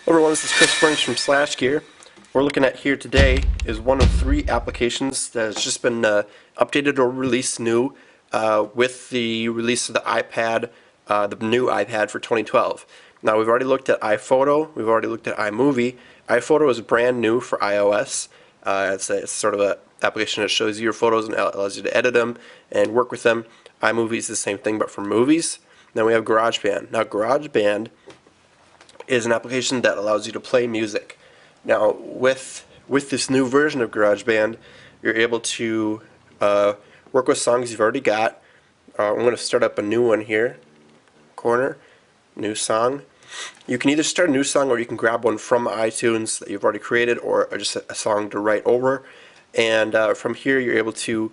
Everyone, this is Chris Springs from Slash Gear. What we're looking at here today is one of 3 applications that has just been updated or released new with the release of the iPad, the new iPad for 2012. Now we've already looked at iPhoto, we've already looked at iMovie. iPhoto is brand new for iOS. It's sort of an application that shows you your photos and allows you to edit them and work with them. iMovie is the same thing but for movies. Then we have GarageBand. Now GarageBand is an application that allows you to play music. Now with this new version of GarageBand, you're able to work with songs you've already got. I'm going to start up a new one here. Corner, new song. You can either start a new song or you can grab one from iTunes that you've already created or just a song to write over. And from here you're able to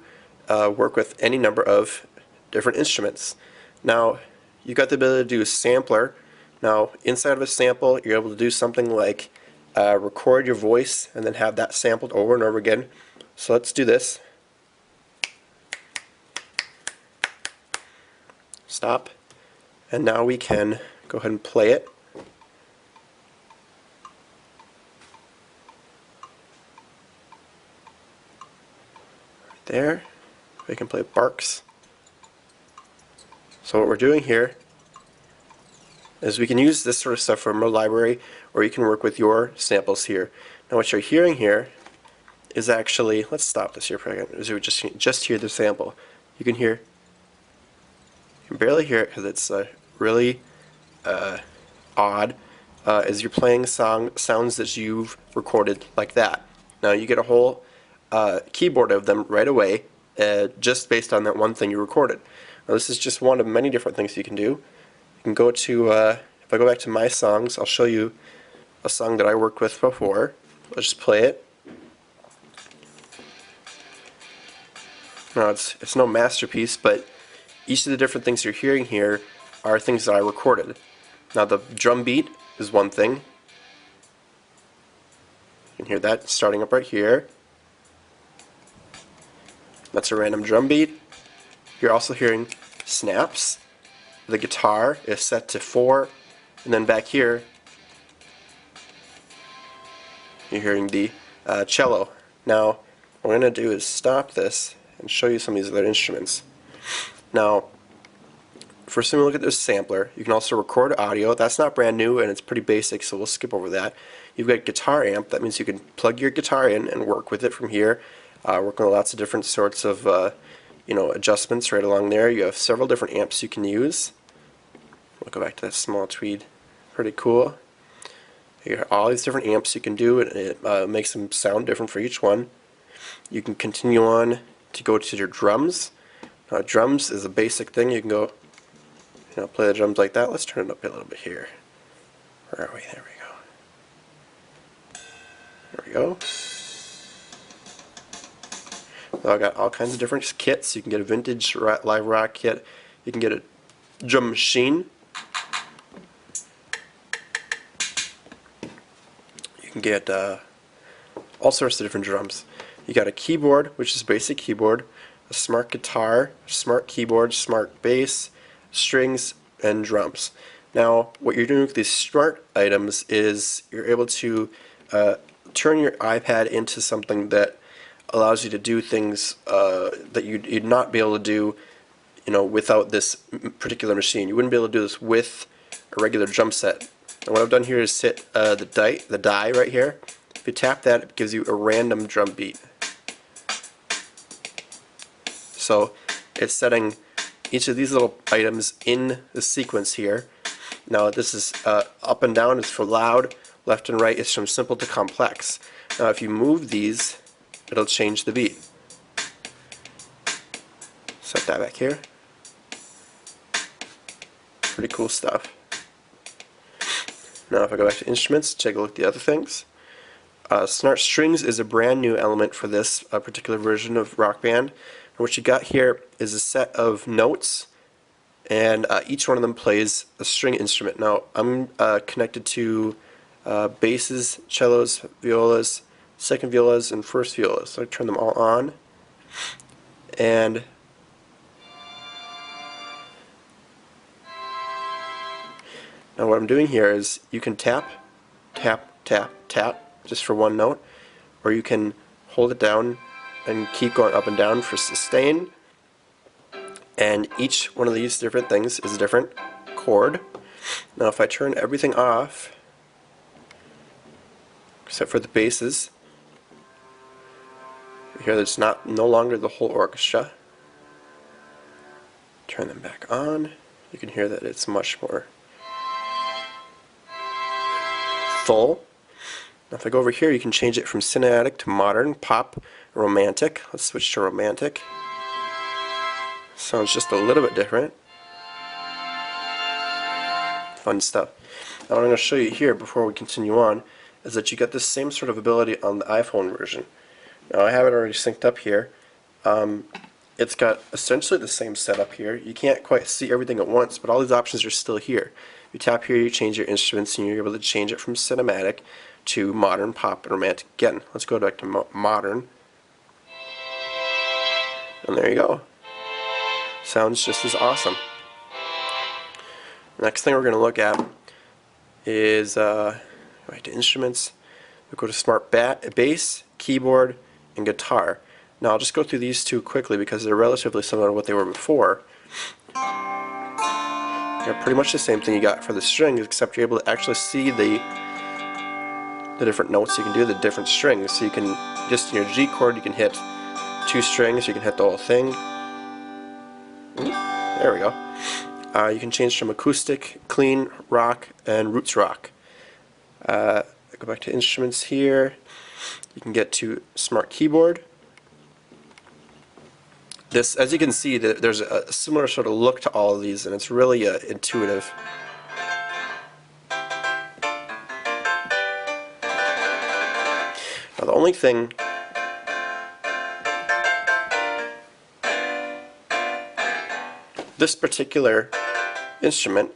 work with any number of different instruments. Now you've got the ability to do a sampler. Now inside of a sample you're able to do something like record your voice and then have that sampled over and over again. So let's do this. Stop. And now we can go ahead and play it. Right there. We can play Barks. So what we're doing here is we can use this sort of stuff from our library, or you can work with your samples here. Now what you're hearing here is actually, let's stop this here for a second, is you just hear the sample. You can barely hear it because it's really odd as you're playing sounds that you've recorded like that. Now you get a whole keyboard of them right away just based on that one thing you recorded. Now this is just one of many different things you can do. You can go to, if I go back to my songs, I'll show you a song that I worked with before. Let's just play it. Now it's no masterpiece, but each of the different things you're hearing here are things that I recorded. Now the drum beat is one thing. You can hear that starting up right here. That's a random drum beat. You're also hearing snaps. The guitar is set to 4, and then back here you're hearing the cello. Now what we're going to do is stop this and show you some of these other instruments. Now first thing we look at this sampler. You can also record audio. That's not brand new and it's pretty basic, so we'll skip over that. You've got guitar amp. That means you can plug your guitar in and work with it from here. Work on lots of different sorts of adjustments right along there. You have several different amps you can use. We'll go back to that small tweed. Pretty cool. You have all these different amps you can do, and it makes them sound different for each one. You can continue on to go to your drums. Now drums is a basic thing. You can go play the drums like that. Let's turn it up a little bit here. Where are we? There we go. There we go. So I've got all kinds of different kits. You can get a vintage live rock kit. You can get a drum machine. You can get all sorts of different drums. You got a keyboard, which is a basic keyboard, a smart guitar, smart keyboard, smart bass, strings, and drums. Now what you're doing with these smart items is you're able to turn your iPad into something that allows you to do things that you'd not be able to do without this particular machine. You wouldn't be able to do this with a regular drum set. And what I've done here is hit the die right here. If you tap that, it gives you a random drum beat. So it's setting each of these little items in the sequence here. Now this is up and down is for loud, left and right is from simple to complex. Now if you move these, it'll change the beat. Set that back here. Pretty cool stuff. Now if I go back to instruments, take a look at the other things. Smart strings is a brand new element for this particular version of Rock Band. And what you got here is a set of notes, and each one of them plays a string instrument. Now I'm connected to basses, cellos, violas, second violas, and first violas. So I turn them all on, and now what I'm doing here is you can tap tap, tap, tap, just for one note, or you can hold it down and keep going up and down for sustain. And each one of these different things is a different chord. Now if I turn everything off, except for the basses, you hear that it's no longer the whole orchestra. Turn them back on, you can hear that it's much more full. Now if I go over here, you can change it from cinematic to modern, pop, romantic. Let's switch to romantic. Sounds just a little bit different. Fun stuff. Now what I'm going to show you here before we continue on is that you get this same sort of ability on the iPhone version. Now I have it already synced up here. It's got essentially the same setup here. You can't quite see everything at once, but all these options are still here. You tap here, you change your instruments, and you're able to change it from cinematic to modern, pop, and romantic again. Let's go back to modern. And there you go. Sounds just as awesome. Next thing we're going to look at is right to instruments. We go to smart bass, keyboard, and guitar. Now I'll just go through these two quickly because they're relatively similar to what they were before. They're pretty much the same thing you got for the strings, except you're able to actually see the different notes you can do, the different strings. So you can, just in your G chord, you can hit 2 strings, you can hit the whole thing. There we go. You can change from acoustic, clean, rock, and roots rock. Go back to instruments here. You can get to smart keyboard. This, as you can see, there's a similar sort of look to all of these, and it's really intuitive. Now the only thing this particular instrument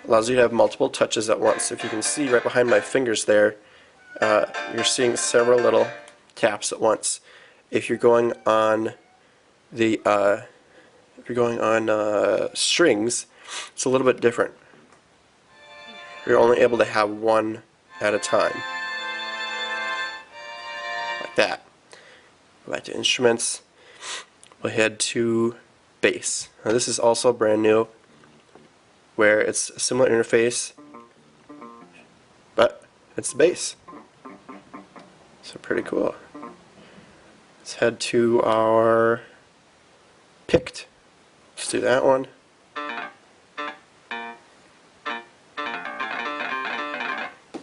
allows you to have multiple touches at once. If you can see right behind my fingers there, you're seeing several little taps at once. If you're going on strings, it's a little bit different. You're only able to have one at a time, like that. Go back to instruments. We'll head to bass. Now this is also brand new, where it's a similar interface, but it's the bass. So pretty cool. Let's head to our picked. Let's do that one.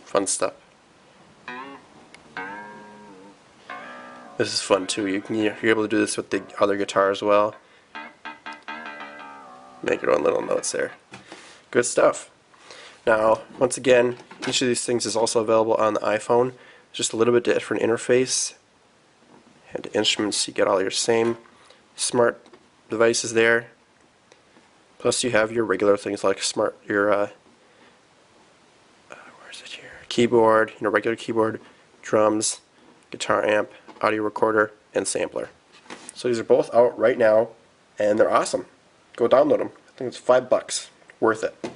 Fun stuff. This is fun too. You're able to do this with the other guitar as well. Make your own little notes there. Good stuff. Now, once again, each of these things is also available on the iPhone. Just a little bit different interface. And instruments, you get all your same smart devices there. Plus, you have your regular things like where is it here? Keyboard, regular keyboard, drums, guitar amp, audio recorder, and sampler. So these are both out right now, and they're awesome. Go download them. I think it's $5. Worth it.